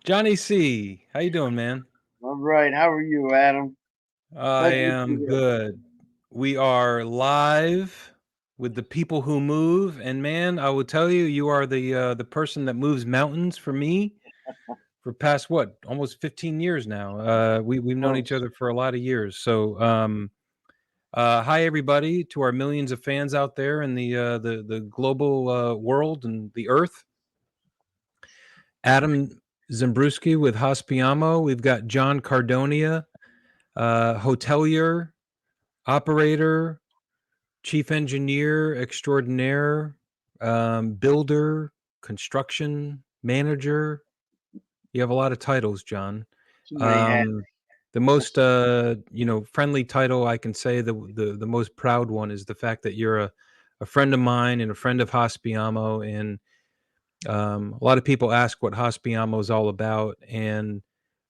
Johnny C, how you doing, man? All right. How are you, Adam? I Pleasure to am hear. good. We are live with the people who move, and man, I will tell you, you are the person that moves mountains for me for past what, almost 15 years now. We've known each Close. other for a lot of years. So, hi everybody to our millions of fans out there in the global world and the earth. Adam Zimbruski with Hospiamo. We've got John Cardonia, hotelier, operator, chief engineer extraordinaire, builder, construction manager. You have a lot of titles, John. Too many hats. Um, the most friendly title I can say, the most proud one, is the fact that you're a friend of mine and a friend of Hospiamo. And a lot of people ask what Hospiamo is all about, and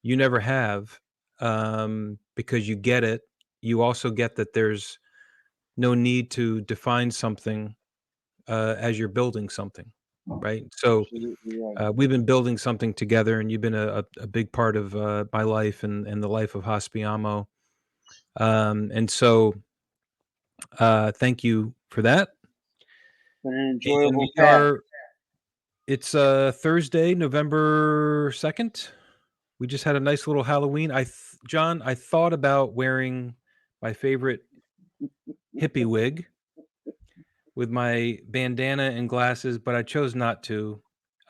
you never have, because you get it. You also get that there's no need to define something as you're building something, right? So Absolutely right. we've been building something together, and you've been a big part of my life and the life of Hospiamo. And so thank you for that. Been an And enjoyable path. it's Thursday, November 2nd. We just had a nice little Halloween. John, I thought about wearing my favorite hippie wig with my bandana and glasses, but I chose not to.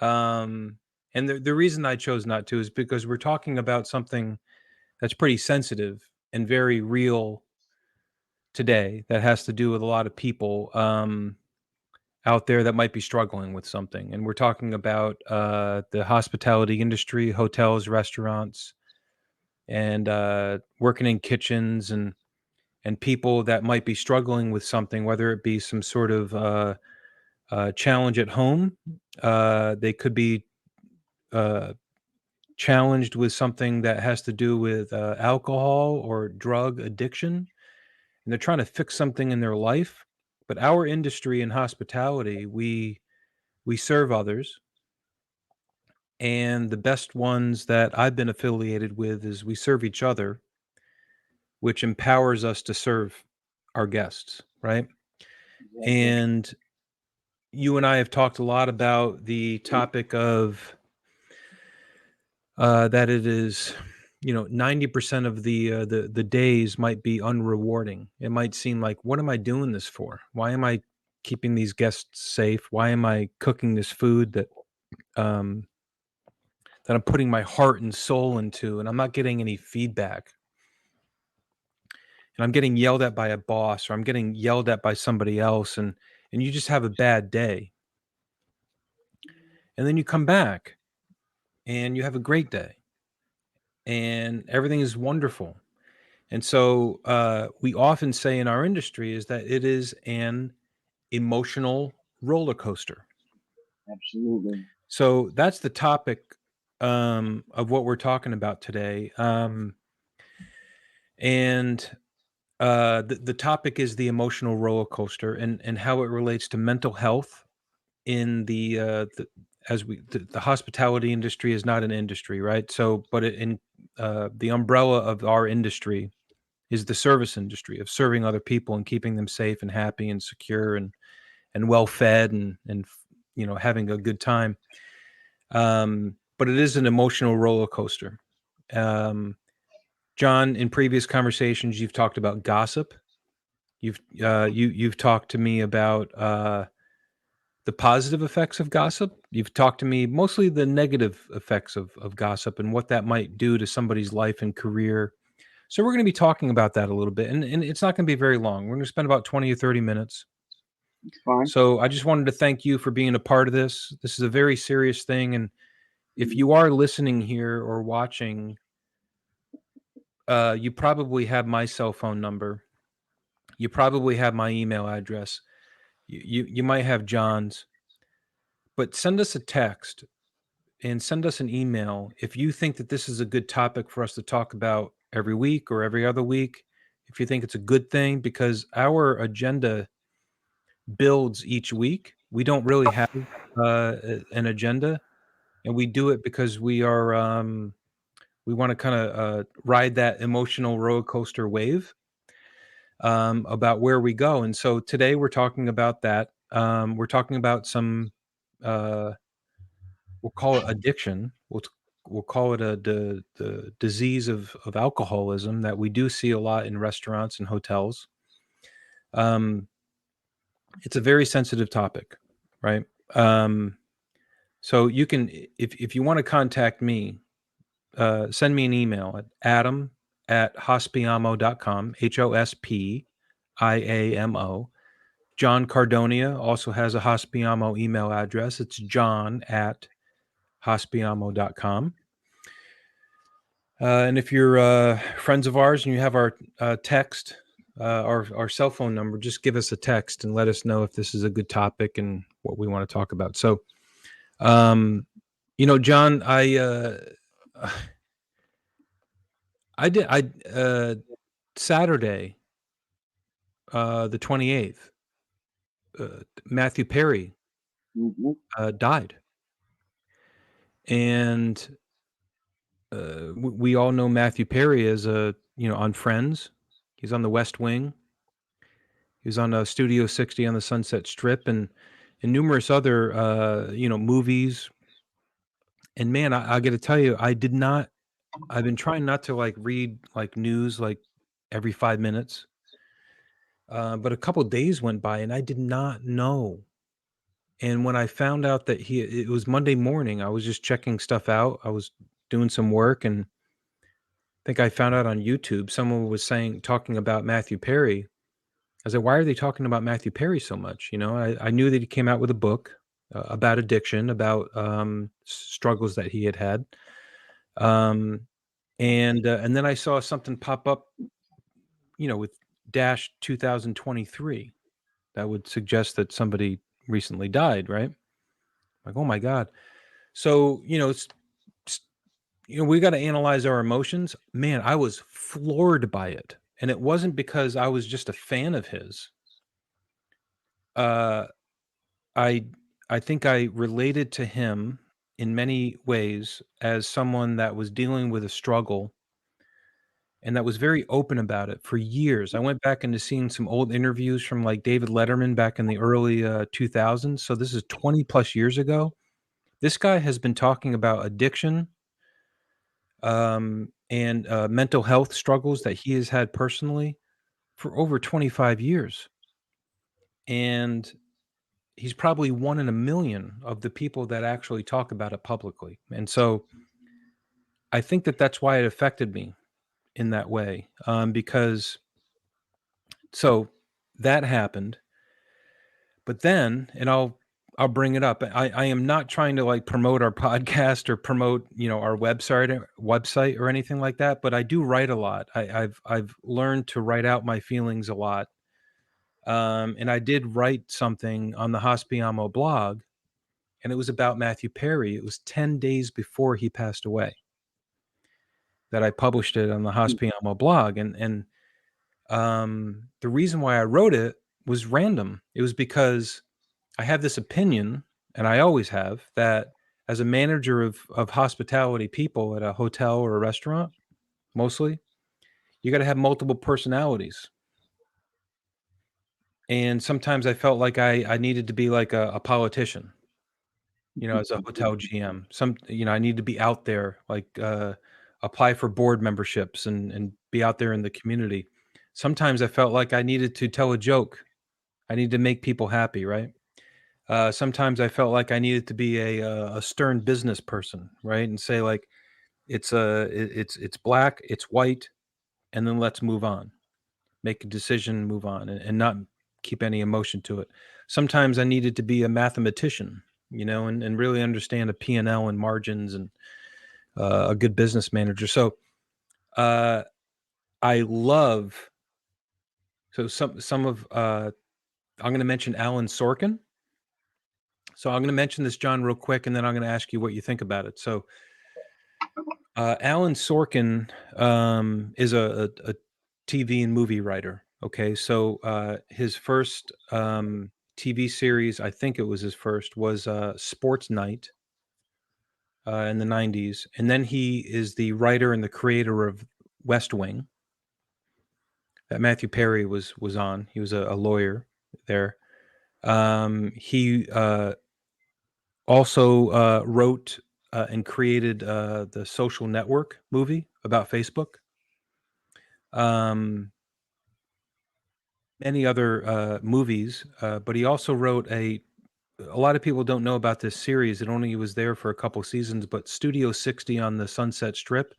And the reason I chose not to is because we're talking about something that's pretty sensitive and very real today, that has to do with a lot of people out there that might be struggling with something. And we're talking about the hospitality industry, hotels, restaurants, and working in kitchens, and people that might be struggling with something, whether it be some sort of challenge at home. They could be uh, challenged with something that has to do with alcohol or drug addiction, and they're trying to fix something in their life. But our industry in hospitality, we serve others, and the best ones that I've been affiliated with is we serve each other, which empowers us to serve our guests, right? Exactly. And you and I have talked a lot about the topic of that it is, 90% of the days might be unrewarding. It might seem like, what am I doing this for? Why am I keeping these guests safe? Why am I cooking this food um, that I'm putting my heart and soul into, and I'm not getting any feedback? And I'm getting yelled at by a boss, or I'm getting yelled at by somebody else, and you just have a bad day. And then you come back and you have a great day, and everything is wonderful. And so we often say in our industry is that it is an emotional roller coaster. Absolutely. So that's the topic of what we're talking about today. And the topic is the emotional roller coaster, and how it relates to mental health in the as we the hospitality industry is not an industry, right? So, but in the umbrella of our industry is the service industry of serving other people and keeping them safe and happy and secure and well fed and having a good time. But it is an emotional roller coaster. Um, John, in previous conversations, you've talked about gossip. You've talked to me about the positive effects of gossip. You've talked to me mostly the negative effects of gossip and what that might do to somebody's life and career. So we're going to be talking about that a little bit, and it's not going to be very long. We're going to spend about 20 or 30 minutes. It's fine. So I just wanted to thank you for being a part of this. This is a very serious thing, and if you are listening here or watching, you probably have my cell phone number. You probably have my email address. You might have John's, but send us a text and send us an email if you think that this is a good topic for us to talk about every week or every other week. If you think it's a good thing, because our agenda builds each week. We don't really have an agenda, and we do it because we are we want to kind of ride that emotional roller coaster wave about where we go. And so today we're talking about that. We're talking about some uh, we'll call it addiction. We'll call it the disease of alcoholism that we do see a lot in restaurants and hotels. Um, it's a very sensitive topic, right? Um, so you can, if you want to contact me, send me an email at adam@hospiamo.com, HOSPIAMO. John Cardonia also has a Hospiamo email address. It's john@hospiamo.com. And if you're friends of ours and you have our text, our cell phone number, just give us a text and let us know if this is a good topic and what we want to talk about. So, John, I Saturday, the 28th, Matthew Perry Mm-hmm. died, and we all know Matthew Perry as on Friends. He's on The West Wing. He was on Studio 60 on the Sunset Strip and numerous other movies. And man, I got to tell you, I've been trying not to like read like news like every 5 minutes. But a couple days went by and I did not know. And when I found out that it was Monday morning, I was just checking stuff out. I was doing some work and I think I found out on YouTube someone was talking about Matthew Perry. I said, why are they talking about Matthew Perry so much? I knew that he came out with a book about addiction, about struggles that he had had. And then I saw something pop up, with dash 2023 that would suggest that somebody recently died, right? Like, oh my God. So, it's we got to analyze our emotions. Man, I was floored by it. And it wasn't because I was just a fan of his. Uh, I I think I related to him in many ways as someone that was dealing with a struggle and that was very open about it for years. I went back into seeing some old interviews from like David Letterman back in the early 2000s. So this is 20 plus years ago. This guy has been talking about addiction and mental health struggles that he has had personally for over 25 years. And he's probably one in a million of the people that actually talk about it publicly. And so I think that that's why it affected me in that way. Because so that happened, but then, and I'll bring it up. I am not trying to like promote our podcast or promote, our website or anything like that, but I do write a lot. I've learned to write out my feelings a lot. And I did write something on the Hospiamo blog, and it was about Matthew Perry. It was 10 days before he passed away that I published it on the Hospiamo blog. And the reason why I wrote it was random. It was because I have this opinion, and I always have, that as a manager of hospitality people at a hotel or a restaurant, mostly, you got to have multiple personalities. And sometimes I felt like I needed to be like a politician, as a hotel GM. I need to be out there, like apply for board memberships and be out there in the community. Sometimes I felt like I needed to tell a joke. I need to make people happy, right? Sometimes I felt like I needed to be a stern business person, right? And say like, it's black, it's white, and then let's move on. Make a decision, move on, and not keep any emotion to it. Sometimes I needed to be a mathematician, and really understand a P&L and margins and a good business manager. So uh, I love some of I'm going to mention Alan Sorkin. So I'm going to mention this, John, real quick, and then I'm going to ask you what you think about it. So Alan Sorkin is a TV and movie writer. Okay, so his first TV series, I think it was his first, was Sports Night. in the 90s. And then he is the writer and the creator of West Wing that Matthew Perry was on. He was a lawyer there. He also wrote and created the Social Network movie about Facebook. Many other movies, but he also wrote a lot of people don't know about this series. It only was there for a couple seasons, but Studio 60 on the Sunset Strip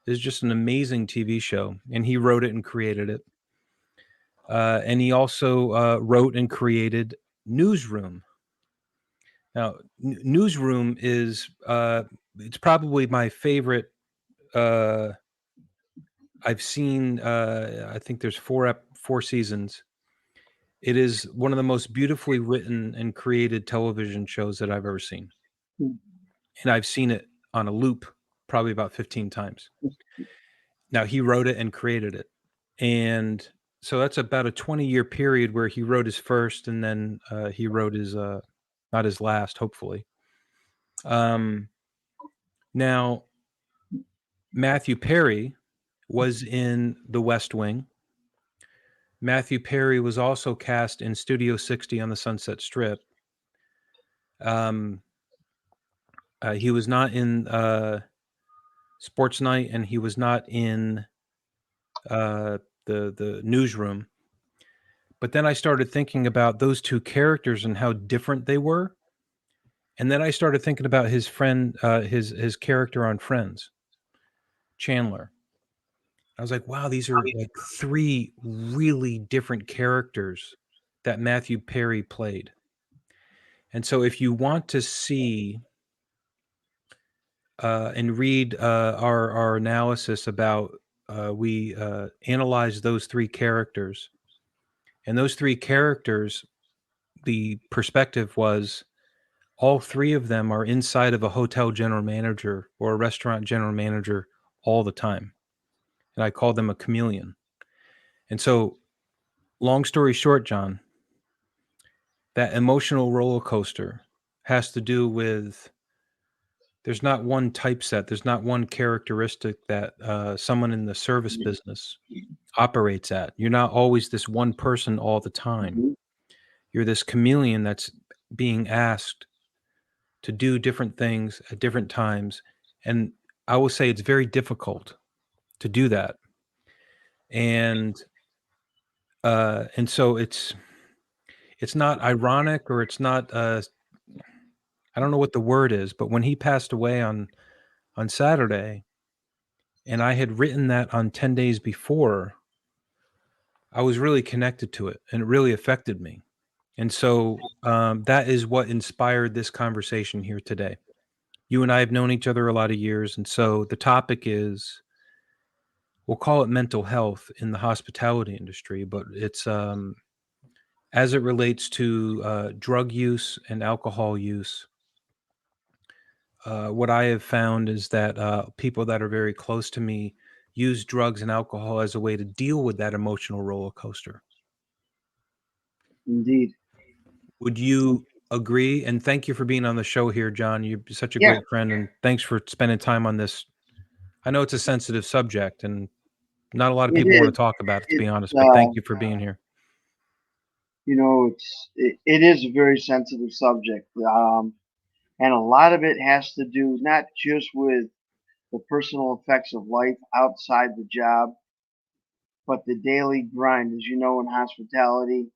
is just an amazing TV show, and he wrote it and created it. And he also wrote and created Newsroom. Now, Newsroom is it's probably my favorite. I've seen. I think there's four seasons. It is one of the most beautifully written and created television shows that I've ever seen, Hmm. and I've seen it on a loop probably about 15 times. Now, he wrote it and created it, and so that's about a 20-year period where he wrote his first, and then he wrote his not his last, hopefully. Now, Matthew Perry was in The West Wing. Matthew Perry was also cast in Studio 60 on the Sunset Strip. He was not in Sports Night, and he was not in the Newsroom. But then I started thinking about those two characters and how different they were, and then I started thinking about his friend, his character on Friends, Chandler. I was like, wow, these are like three really different characters that Matthew Perry played. And so, if you want to see and read our analysis about, we analyzed those three characters, and those three characters, the perspective was all three of them are inside of a hotel general manager or a restaurant general manager all the time. And I call them a chameleon. And so, long story short, John, that emotional roller coaster has to do with there's not one typeset, there's not one characteristic that someone in the service business operates at. You're not always this one person all the time. Mhm. You're this chameleon that's being asked to do different things at different times. And I will say it's very difficult to do that. And so it's not ironic, or it's not I don't know what the word is, but when he passed away on Saturday, and I had written that on 10 days before, I was really connected to it, and it really affected me. And so that is what inspired this conversation here today. You and I have known each other a lot of years, and so the topic is, we'll call it mental health in the hospitality industry, but it's as it relates to drug use and alcohol use. What I have found is that people that are very close to me use drugs and alcohol as a way to deal with that emotional roller coaster. Indeed. Would you agree? And thank you for being on the show here, John. You're such a Yeah, great friend, and thanks for spending time on this. I know it's a sensitive subject, and not a lot of it people want is. to talk about it, to be It's honest, but thank you for being here. it is a very sensitive subject, and a lot of it has to do not just with the personal effects of life outside the job, but the daily grind. As you know, in hospitality,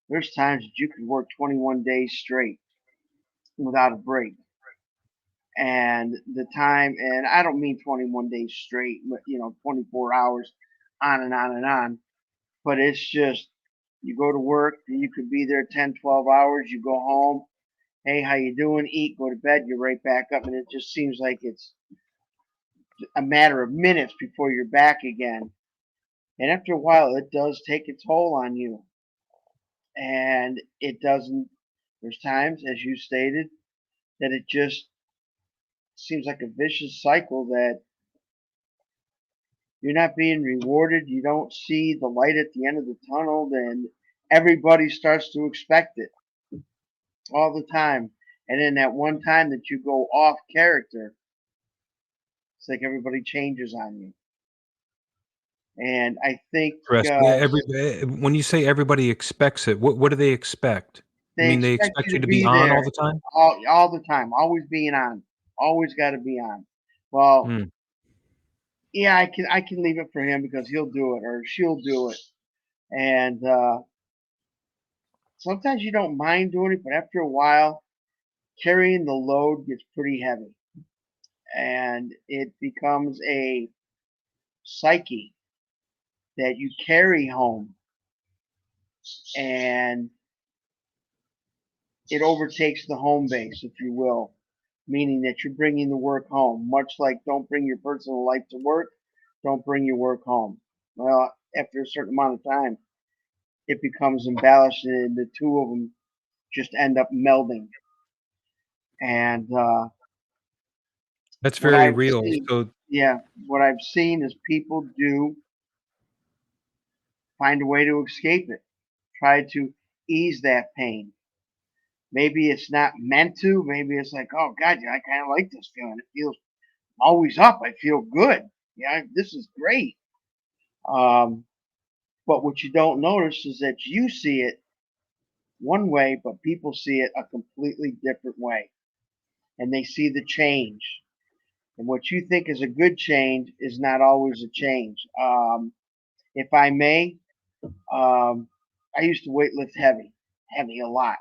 there's times that you could work 21 days straight without a break. And and I don't mean 21 days straight, but 24 hours on and on and on. But it's just, you go to work, you could be there 10, 12 hours, you go home, hey, how you doing? Eat, go to bed, you're right back up, and it just seems like it's a matter of minutes before you're back again. And after a while, it does take a toll on you. And it doesn't, there's times, as you stated, that it just seems like a vicious cycle that you're not being rewarded. You don't see the light at the end of the tunnel, then everybody starts to expect it all the time. And then that one time that you go off character, it's like everybody changes on you. And I think Interesting. Yeah, when you say everybody expects it, what do they expect? You they mean they expect expect you you to to be be on all there the time? all the time, always being on, always got to be on. Well, Mm. yeah, I can leave it for him because he'll do it or she'll do it. And sometimes you don't mind doing it, but after a while, carrying the load gets pretty heavy, and it becomes a psyche that you carry home, and it overtakes the home base, if you will, meaning that you're bringing the work home, much like don't bring your personal life to work, don't bring your work home. Well, after a certain amount of time, it becomes imbalanced, and the two of them just end up melding. And That's what very I've real. seen, So yeah, what I've seen is people do find a way to escape it, try to ease that pain. Maybe it's not meant to. Maybe it's like, oh God, yeah, I kind of like this feeling. It feels always up. I feel good. Yeah, this is great. Um, but what you don't notice is that you see it one way, but people see it a completely different way, and they see the change. And what you think is a good change is not always a change. If I may, um, I used to weightlift heavy a lot.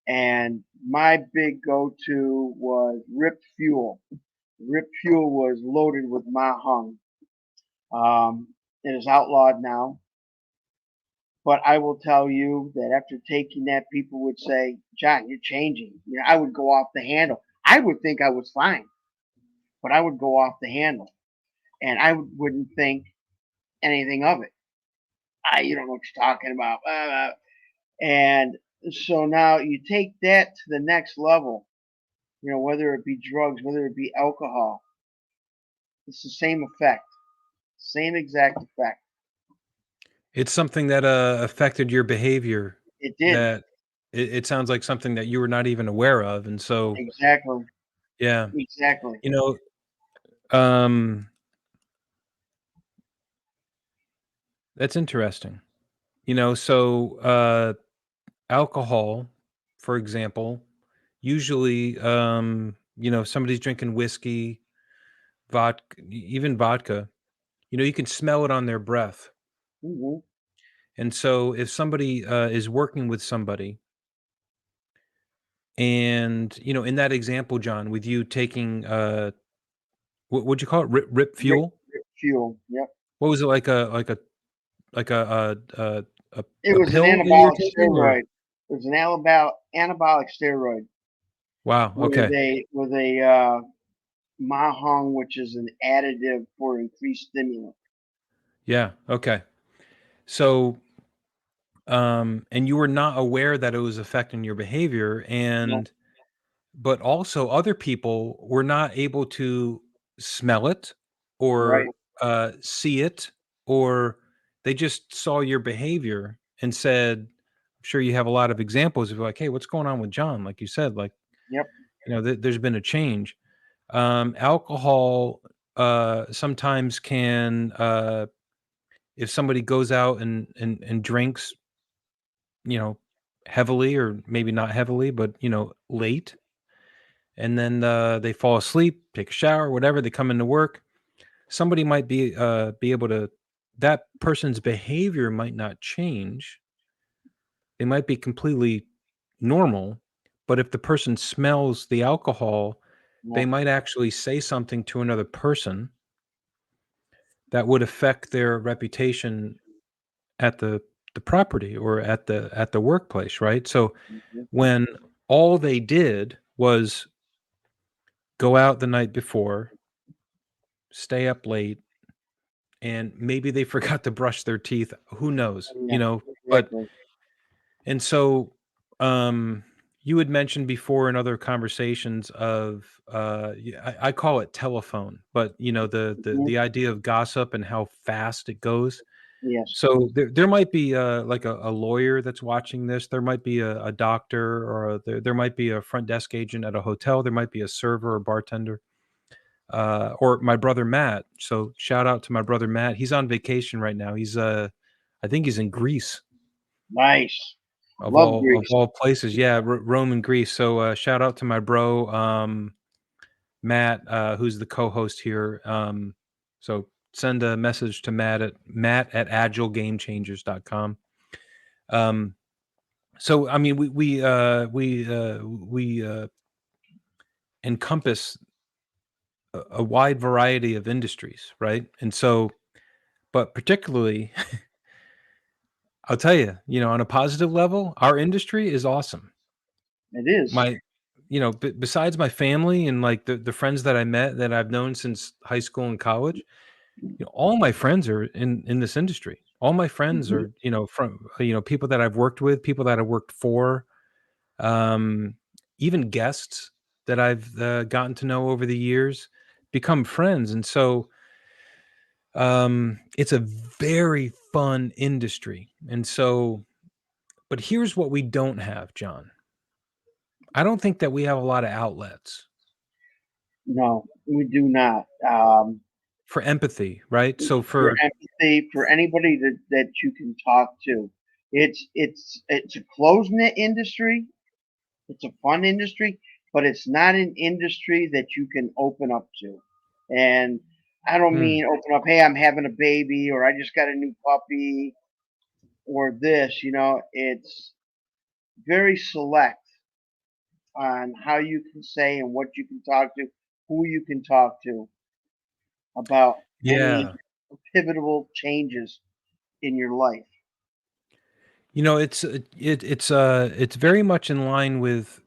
And my big go to was Rip Fuel. Rip Fuel was loaded with Mahung. It is outlawed now. But I will tell you that after taking that, people would say, John, you're changing. You know, I would go off the handle. I would think I was fine, but I would go off the handle and I wouldn't think anything of it. You don't know what you're talking about. And so now you take that to the next level, you know, whether it be drugs, whether it be alcohol, it's the same effect, same exact effect. it's something that affected your behavior It did. that it sounds like something that you were not even aware of. And so, Exactly. yeah, Exactly. you know, um, that's interesting. So alcohol, for example, usually, if somebody's drinking whiskey, vodka, even vodka, you can smell it on their breath. Hmm. And so if somebody is working with somebody, and in that example, John, with you taking what would you call it? Rip Rip, fuel? rip fuel. Yep. What was it, like It a was an pill that you were anabolic taking, or? steroid. It was an anabolic steroid Wow. with Okay. a mahong, which is an additive for increased stimulant. Yeah. Okay. So, and you were not aware that it was affecting your behavior, No, but also other people were not able to smell it right. or see it, or they just saw your behavior and said, I'm sure you have a lot of examples of like, hey, what's going on with John? Like you said, like, Yep. there's been a change. Alcohol sometimes can, if somebody goes out and drinks, you know, heavily or maybe not heavily, but, late, and then they fall asleep, take a shower, whatever, they come into work. Somebody might be able to, that person's behavior might not change. They might be completely normal, but if the person smells the alcohol, they Yep. might actually say something to another person that would affect their reputation at the property or at the workplace, right? So Mhm. when all they did was go out the night before, stay up late, and maybe they forgot to brush their teeth, who knows, Yeah. but Exactly. and so, um, you had mentioned before in other conversations of, I call it telephone, but, the Mhm. idea of gossip and how fast it goes. Yes. So there might be like a lawyer that's watching this. There might be a doctor, or there might be a front desk agent at a hotel. There might be a server or bartender, or my brother Matt. So shout out to my brother Matt. He's on vacation right now. He's I think he's in Greece, Nice. Love of Greece. all places. Yeah, Rome and Greece. So shout out to my bro Matt, who's the co-host here. So send a message to Matt at agilegamechangers.com. Um, so I mean, we encompass a wide variety of industries, right? And so, but particularly, I'll tell you, on a positive level, our industry is awesome. It is. My, besides my family and like the friends that I met that I've known since high school and college, all my friends are in this industry. All my friends Mhm. are, from people that I've worked with, people that I've worked for, um, even guests that I've gotten to know over the years, become friends, and so it's a very fun industry. And so, but here's what we don't have, John. I don't think that we have a lot of outlets No, we do not. for empathy, right? So For for empathy, for anybody that you can talk to, it's a closed knit industry. It's a fun industry, but it's not an industry that you can open up to. And I don't mm, mean open up, hey, I'm having a baby, or I just got a new puppy, or this. It's very select on how you can say and what you can talk to, who you can talk to about any yeah, pivotal changes in your life. it's very much in line with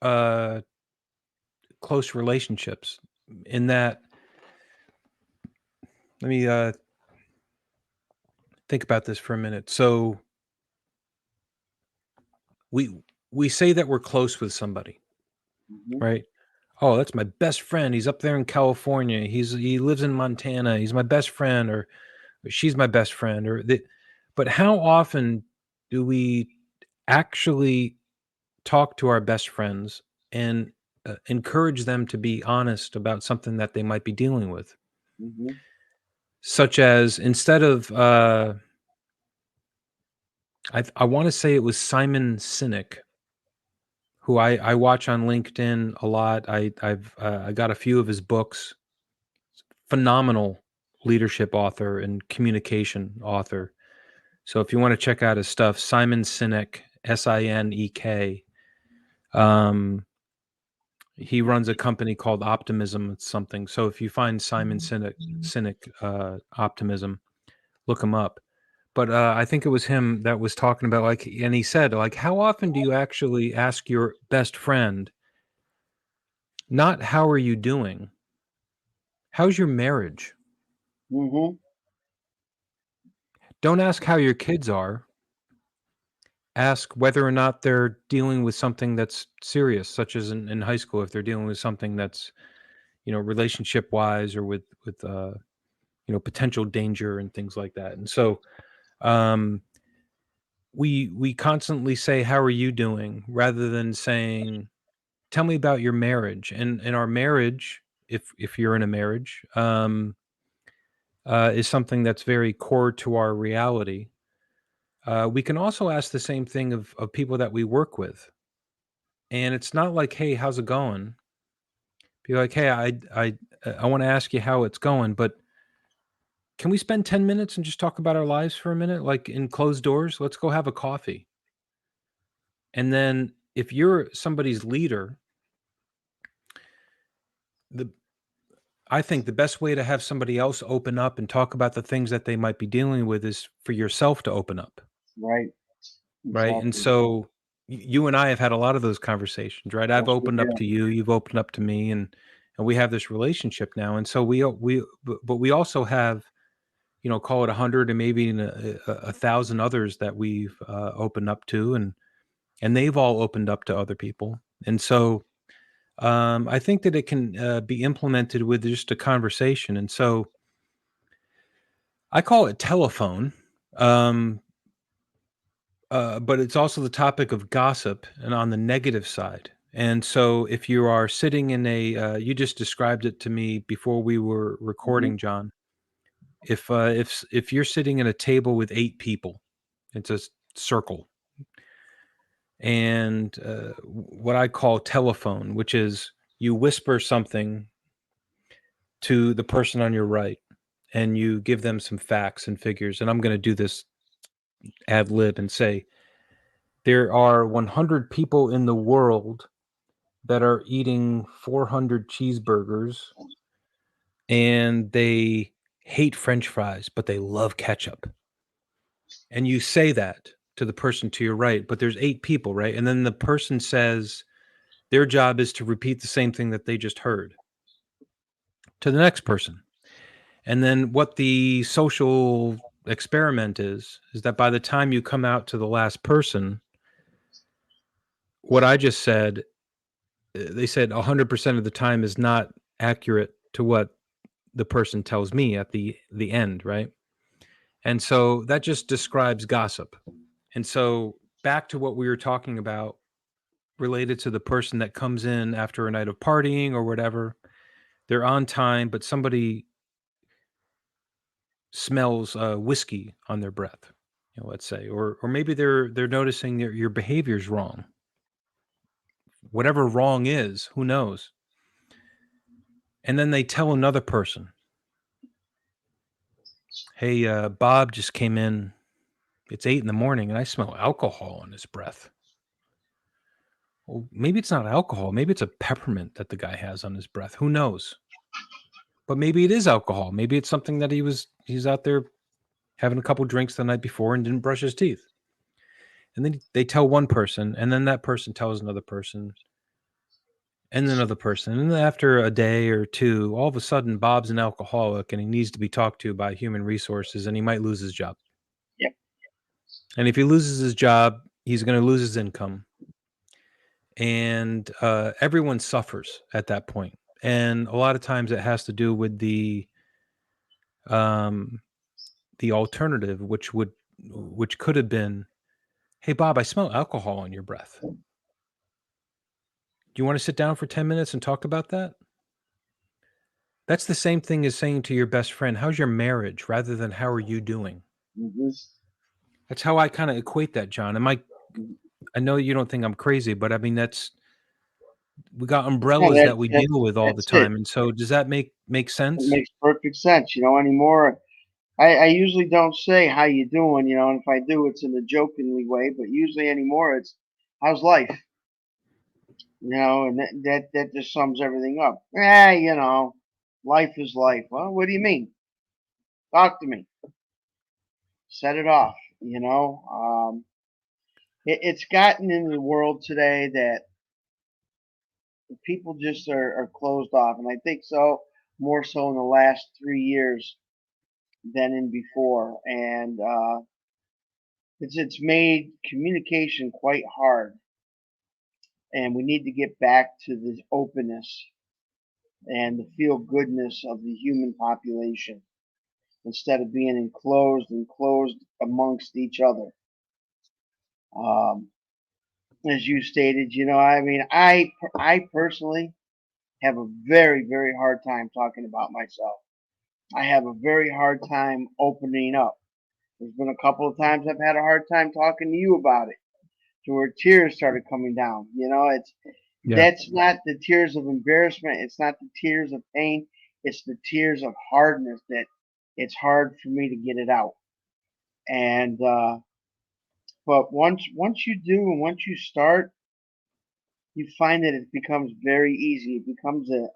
uh close relationships, in that, let me think about this for a minute. So we we say that we're close with somebody, Hmm. right? Oh, that's my best friend. He's up there in California. He lives in Montana. He's my best friend, or she's my best friend, but how often do we actually talk to our best friends and encourage them to be honest about something that they might be dealing with? Hmm. Such as, instead of I want to say it was Simon Sinek, who I watch on LinkedIn a lot. I got a few of his books. Phenomenal leadership author and communication author. So if you want to check out his stuff, Simon Sinek, Sinek. Um, he runs a company called Optimism something. So if you find Simon Sinek Optimism, look him up. But I think it was him that was talking about, like, and he said, like, how often do you actually ask your best friend, not how are you doing? How's your marriage? Hmm. Don't ask how your kids are. Ask whether or not they're dealing with something that's serious, such as in high school, if they're dealing with something that's, relationship wise, or with potential danger and things like that. And so um, we constantly say, "How are you doing?" rather than saying, "Tell me about your marriage." And our marriage, if you're in a marriage, is something that's very core to our reality. We can also ask the same thing of people that we work with, and it's not like, "Hey, how's it going?" Be like, "Hey, I want to ask you how it's going, but can we spend 10 minutes and just talk about our lives for a minute, like in closed doors? Let's go have a coffee." And then if you're somebody's leader, the I think the best way to have somebody else open up and talk about the things that they might be dealing with is for yourself to open up, Right. right? And Exactly. so you and I have had a lot of those conversations, right? I've Yes, we opened up do. to you, you've opened up to me, and we have this relationship now. And so but we also have, call it 100 and maybe a thousand others that we've opened up to, and they've all opened up to other people. And so I think that it can be implemented with just a conversation. And so I call it telephone. Um, but it's also the topic of gossip and on the negative side. And so if you are sitting in a, you just described it to me before we were Hmm. recording, John. If you're sitting at a table with 8 people, it's a circle, and what I call telephone, which is you whisper something to the person on your right, and you give them some facts and figures. And I'm going to do this ad lib and say there are 100 people in the world that are eating 400 cheeseburgers and they hate French fries, but they love ketchup. And you say that to the person to your right, but there's 8 people, right? And then the person says their job is to repeat the same thing that they just heard to the next person. And then what the social experiment is that by the time you come out to the last person, what I just said, they said 100% of the time is not accurate to what the person tells me at the end, right? And so that just describes gossip. And so back to what we were talking about related to the person that comes in after a night of partying or whatever, they're on time, but somebody smells whiskey on their breath, let's say, or maybe they're noticing your behavior's wrong. Whatever wrong is, who knows? And then they tell another person, "Hey, Bob just came in. It's 8 in the morning, and I smell alcohol on his breath." Well, maybe it's not alcohol. Maybe it's a peppermint that the guy has on his breath. Who knows? But maybe it is alcohol. Maybe it's something that he's out there having a couple drinks the night before and didn't brush his teeth. And then they tell one person, and then that person tells another person, and another person. And then after a day or two, all of a sudden, Bob's an alcoholic and he needs to be talked to by human resources, and he might lose his job. Yep. And if he loses his job, he's going to lose his income. And everyone suffers at that point. And a lot of times it has to do with um, the alternative, which could have been, "Hey, Bob, I smell alcohol on your breath. Do you want to sit down for 10 minutes and talk about that?" That's the same thing as saying to your best friend, "How's your marriage?" rather than "How are you doing?" Hmm. That's how I kind of equate that, John. I know you don't think I'm crazy, but I mean we got No, umbrellas that we deal with all the that's it. time. And so does that make It sense? makes perfect sense. Anymore, I usually don't say how you doing. And if I do, it's in a jokingly way. But usually anymore, it's how's life. And that just sums everything up. Life is life. Well, what do you mean? Talk to me. Set it off. It's gotten into the world today that people just are closed off, and I think so more so in the last 3 years than in before, and it's made communication quite hard, and we need to get back to the openness and the feel goodness of the human population instead of being enclosed and closed amongst each other. Um, as you stated, I mean, I personally have a very very hard time talking about myself. I have a very hard time opening up. There's been a couple of times I've had a hard time talking to you about it, to where tears started coming down. It's Yeah. that's not the tears of embarrassment. It's not the tears of pain. It's the tears of hardness that it's hard for me to get it out. And but once you do, and once you start, you find that it becomes very easy. It becomes a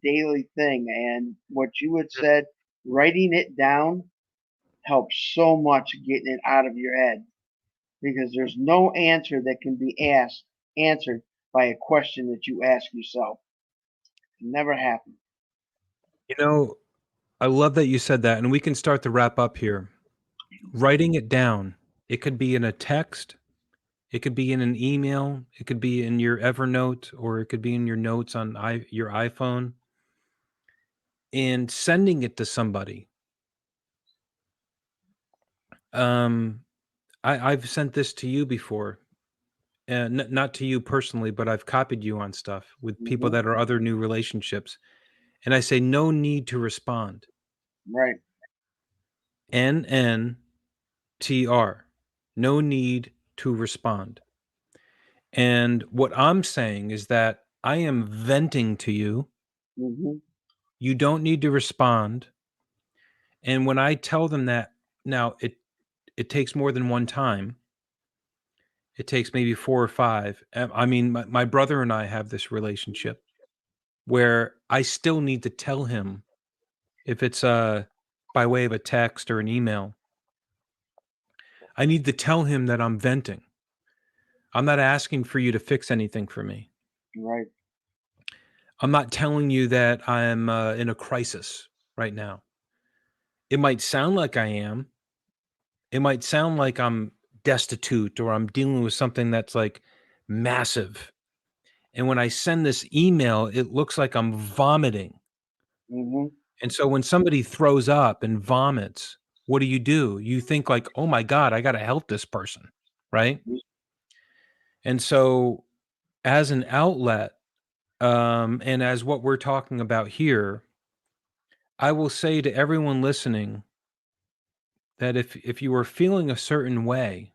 daily thing. And what you had said, writing it down helps so much getting it out of your head, because there's no answer that can be answered by a question that you ask yourself. It never happened. You know, I love that you said that, and we can start to wrap up here. Writing it down, it could be in a text, it could be in an email, it could be in your Evernote, or it could be in your notes on your iPhone, and sending it to somebody. Um, I've sent this to you before, and not to you personally, but I've copied you on stuff with people Mhm. that are other new relationships, and I say, "No need to respond." Right. NNTR. No need to respond. And what I'm saying is that I am venting to you. Mhm. You don't need to respond. And when I tell them that, now it takes more than one time. It takes maybe 4 or 5. I mean, my brother and I have this relationship where I still need to tell him if it's, by way of a text or an email, I need to tell him that I'm venting. I'm not asking for you to fix anything for me. Right. I'm not telling you that I'm, in a crisis right now. It might sound like I am. It might sound like I'm destitute or I'm dealing with something that's, like, massive. And when I send this email, it looks like I'm vomiting. Mhm. And so when somebody throws up and vomits, what do? You think like, "Oh my god, I gotta help this person," right? And so as an outlet, and as what we're talking about here, I will say to everyone listening that if you are feeling a certain way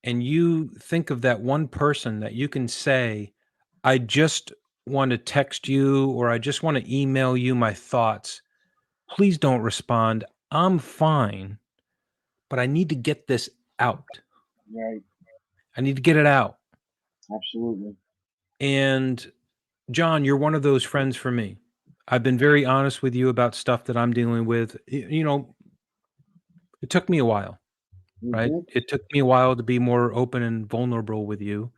and you think of that one person that you can say, "I just want to text you," or "I just wanna email you my thoughts. Please don't respond. I'm fine, but I need to get this out. Right. I need to get it out." Absolutely. And John, you're one of those friends for me. I've been very honest with you about stuff that I'm dealing with. It took me a while, right? Mhm. It took me a while to be more open and vulnerable with you.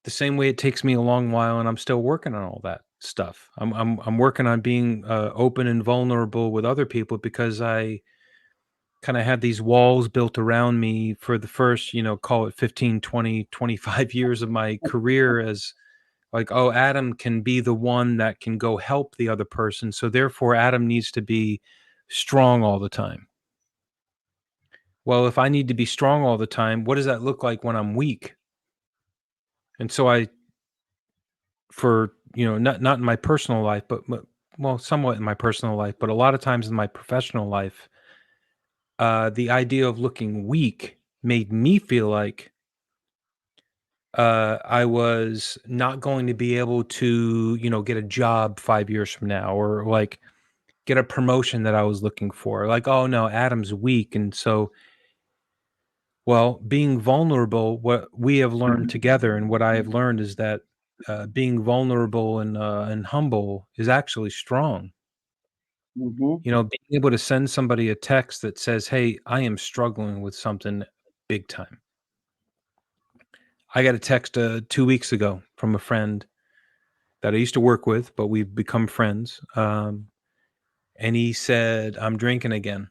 The same way it takes me a long while, and I'm still working on all that stuff. I'm working on being open and vulnerable with other people because I kind of had these walls built around me for the first, call it 15, 20, 25 years of my career as like, oh, Adam can be the one that can go help the other person. So therefore, Adam needs to be strong all the time. Well, if I need to be strong all the time, what does that look like when I'm weak? And so not in my personal life, well, somewhat in my personal life, but a lot of times in my professional life, the idea of looking weak made me feel like I was not going to be able to, get a job 5 years from now, or like get a promotion that I was looking for. Like, oh no, Adam's weak. And so, well, being vulnerable, what we have learned together and what I have learned is that being vulnerable and humble is actually strong. Mhm. Being able to send somebody a text that says, "Hey, I am struggling with something big time." I got a text 2 weeks ago from a friend that I used to work with, but we've become friends. And he said, "I'm drinking again."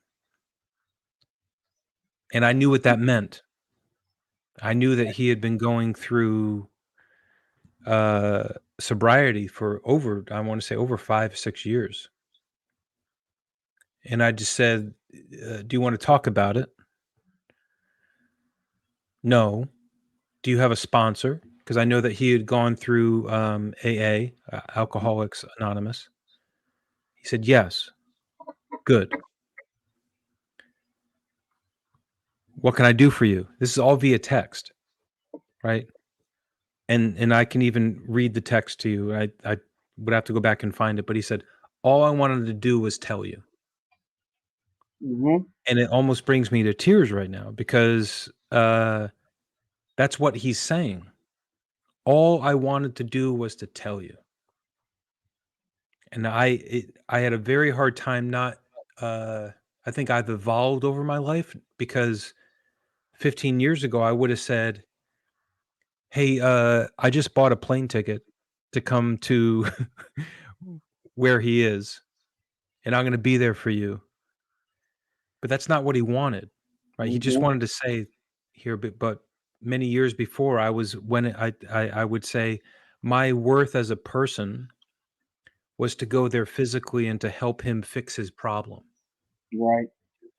And I knew what that meant. I knew that he had been going through uh, sobriety for over, I want to say over 5, 6 years. And I just said, "Do you want to talk about it?" No. Do you have a sponsor? Because I know that he had gone through AA, Alcoholics Anonymous. He said, "Yes." Good. What can I do for you? This is all via text, right? And I can even read the text to you. I would have to go back and find it, but he said, "All I wanted to do was tell you." Mhm. And it almost brings me to tears right now because, that's what he's saying. "All I wanted to do was to tell you." And I had a very hard time not, uh I think I've evolved over my life because 15 years ago, I would have said, "Hey, I just bought a plane ticket to come to where he is, and I'm gonna be there for you." But that's not what he wanted, right? He just Mhm. wanted to say here, but many years before, I was when I would say, my worth as a person was to go there physically and to help him fix his problem. Right.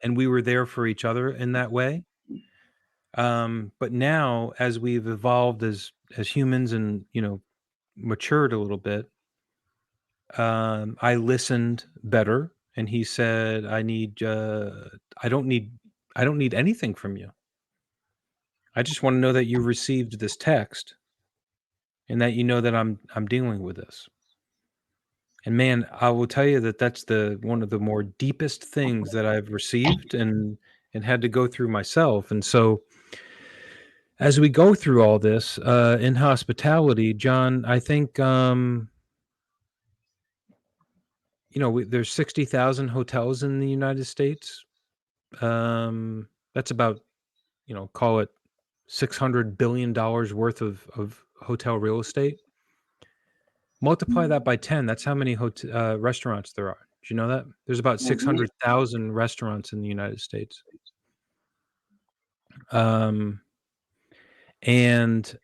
and we were there for each other in that way. But now, as we've evolved as humans and matured a little bit, I listened better, and he said, I don't need, I don't need anything from you. I just want to know that you received this text and that you know that I'm dealing with this. And man, I will tell you that that's the one of the more deepest things that I've received and had to go through myself. And so as we go through all this in hospitality, John, I think there's 60,000 hotels in the United States. That's about call it $600 billion worth of hotel real estate. Multiply that by 10. That's how many restaurants there are. Do you know that? There's about Mhm. 600,000 restaurants in the United States. Um, and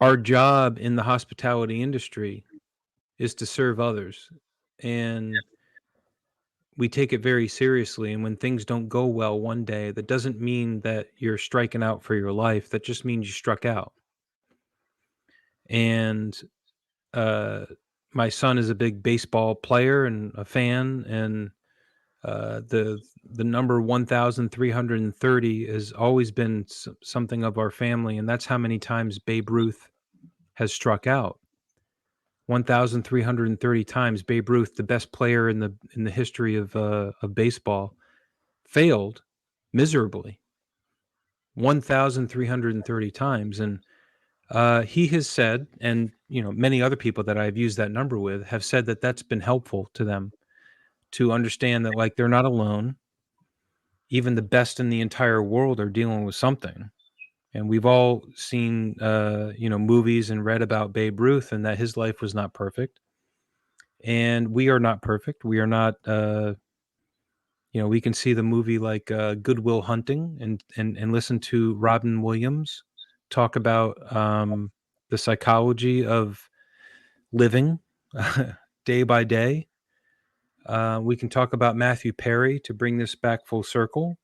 our job in the hospitality industry is to serve others. And we take it very seriously. And when things don't go well one day, that doesn't mean that you're striking out for your life. That just means you struck out. And uh, my son is a big baseball player and a fan, and the number 1,330 has always been something of our family, and that's how many times Babe Ruth has struck out. 1,330 times Babe Ruth, the best player in the history of baseball, failed miserably 1,330 times. And he has said, and many other people that I've used that number with have said that that's been helpful to them to understand that like they're not alone. Even the best in the entire world are dealing with something. And we've all seen movies and read about Babe Ruth and that his life was not perfect. And we are not perfect. We are not we can see the movie like Good Will Hunting and listen to Robin Williams talk about the psychology of living day by day. We can talk about Matthew Perry to bring this back full circle.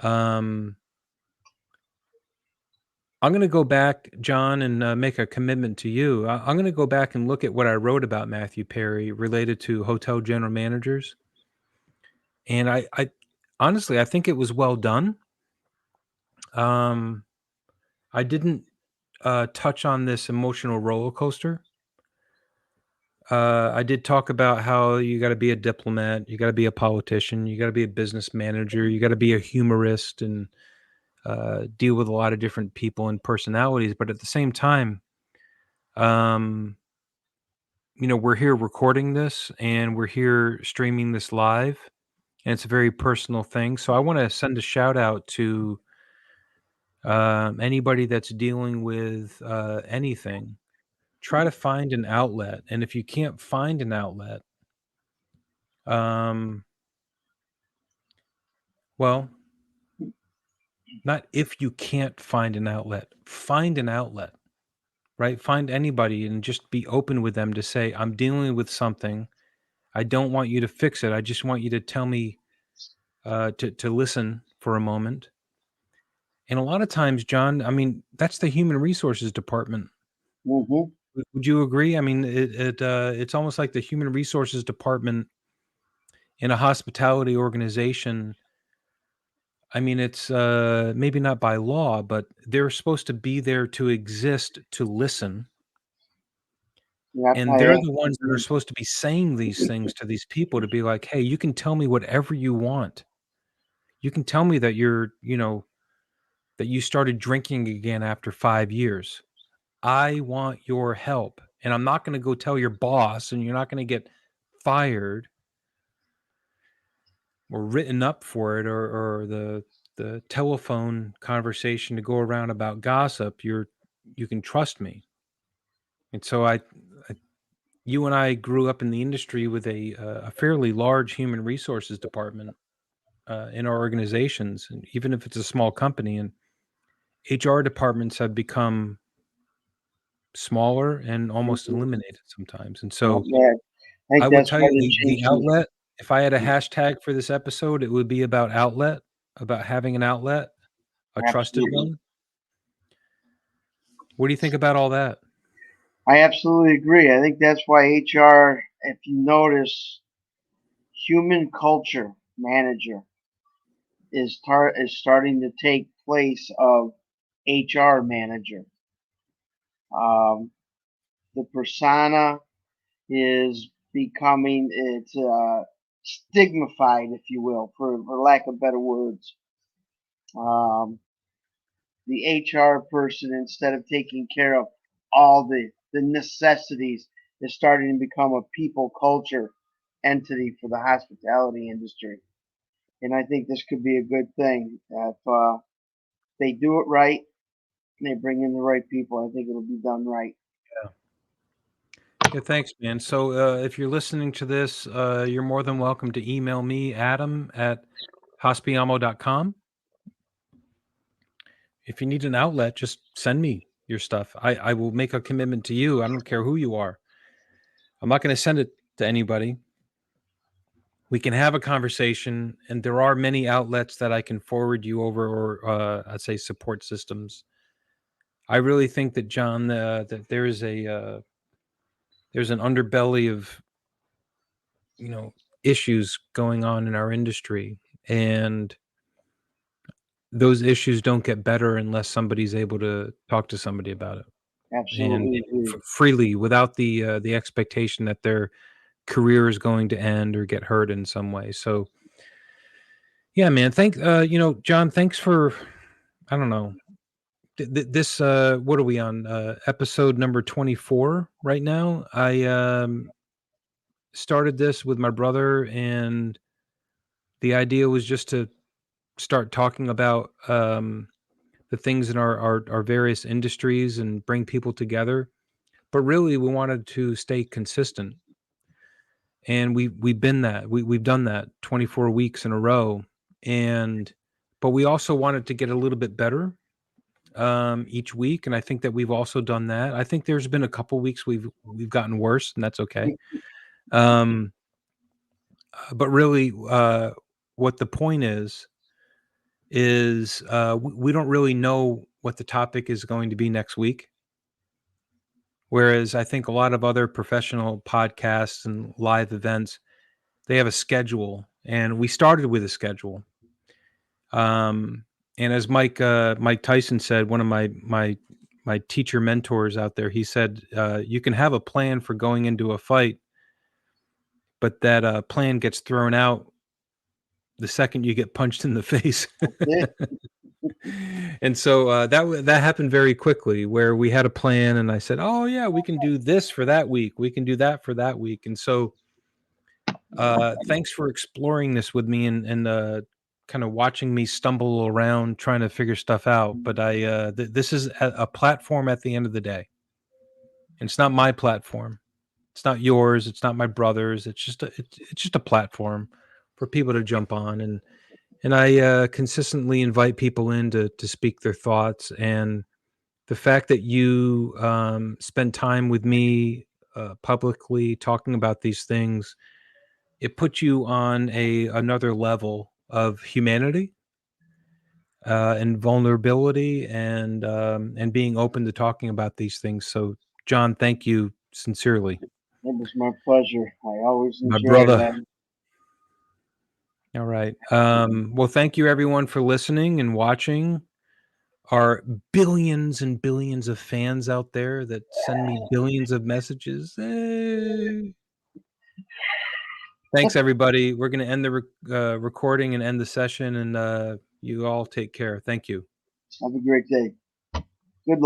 Um, I'm going to go back, John, and make a commitment to you. I'm going to go back and look at what I wrote about Matthew Perry related to hotel general managers. And I honestly, I think it was well done. Um, I didn't touch on this emotional roller coaster. I did talk about how you got to be a diplomat, you got to be a politician, you got to be a business manager, you got to be a humorist and deal with a lot of different people and personalities. But at the same time, um, we're here recording this and we're here streaming this live, and it's a very personal thing. So I want to send a shout out to anybody that's dealing with anything. Try to find an outlet, and if you can't find an outlet, um, well, not if you can't find an outlet, right? Find anybody and just be open with them to say, I'm dealing with something. I don't want you to fix it. I just want you to tell me to listen for a moment. And a lot of times, John, I mean, that's the human resources department. Mhm. Would you agree? I mean, it's almost like the human resources department in a hospitality organization. I mean, it's maybe not by law, but they're supposed to be there to exist to listen. Yep. And they're the ones that are supposed to be saying these things to these people to be like, hey, you can tell me whatever you want. You can tell me that that you started drinking again after 5 years. I want your help. And I'm not going to go tell your boss, and you're not going to get fired or written up for it, or the telephone conversation to go around about gossip. You can trust me. And so I you and I grew up in the industry with a fairly large human resources department in our organizations, and even if it's a small company, and HR departments have become smaller and almost Mhm. eliminated sometimes. And Yep. so Yeah. I I think would that's tell why you they the changed it. outlet, If I had a hashtag for this episode, it would be about outlet, about having an outlet, a trusted Absolutely. one. What do you think about all that? I absolutely agree. I think that's why HR, if you notice, human culture manager is starting to take place of HR manager. The persona is becoming it's stigmatized, if you will, for lack of better words. The HR person, instead of taking care of all the necessities, is starting to become a people culture entity for the hospitality industry. And I think this could be a good thing. If they do it right and they bring in the right people, I think it'll be done right. Yeah, thanks, man. So if you're listening to this, you're more than welcome to email me, Adam, at hospiamo.com. If you need an outlet, just send me your stuff. I will make a commitment to you. I don't care who you are. I'm not going to send it to anybody. We can have a conversation, and there are many outlets that I can forward you over, or I'd say support systems. I really think that, John, that there's an underbelly of issues going on in our industry, and those issues don't get better unless somebody's able to talk to somebody about it, and Absolutely agree. freely, without the expectation that their career is going to end or get hurt in some way. So yeah, man, John, thanks for, I don't know, this what are we on, episode number 24 right now. I started this with my brother, and the idea was just to start talking about the things in our various industries and bring people together. But really, we wanted to stay consistent, and we've been that. We've done that 24 weeks in a row, and but we also wanted to get a little bit better each week, and I think that we've also done that. I think there's been a couple weeks we've gotten worse, and that's okay. Um, but really, what the point is we don't really know what the topic is going to be next week. Whereas I think a lot of other professional podcasts and live events, they have a schedule, and we started with a schedule. Um, and as Mike Tyson said, one of my teacher mentors out there, he said, you can have a plan for going into a fight, but that plan gets thrown out the second you get punched in the face. Yeah, And so that happened very quickly, where we had a plan, and I said, "Oh yeah, we can do this for that week. We can do that for that week." And so, thanks for exploring this with me, and kind of watching me stumble around trying to figure stuff out. But this is a platform at the end of the day. And it's not my platform. It's not yours. It's not my brother's. It's just a platform for people to jump on, and I consistently invite people in to speak their thoughts. And the fact that you spend time with me publicly talking about these things, it puts you on another level of humanity and vulnerability, and being open to talking about these things. So, John, thank you sincerely, it was my pleasure. I always my enjoy brother. that. All right. Well, thank you everyone for listening and watching. Our billions and billions of fans out there that send me billions of messages. Thanks, everybody. We're going to end the recording and end the session, and you all take care. Thank you. Have a great day. Good luck.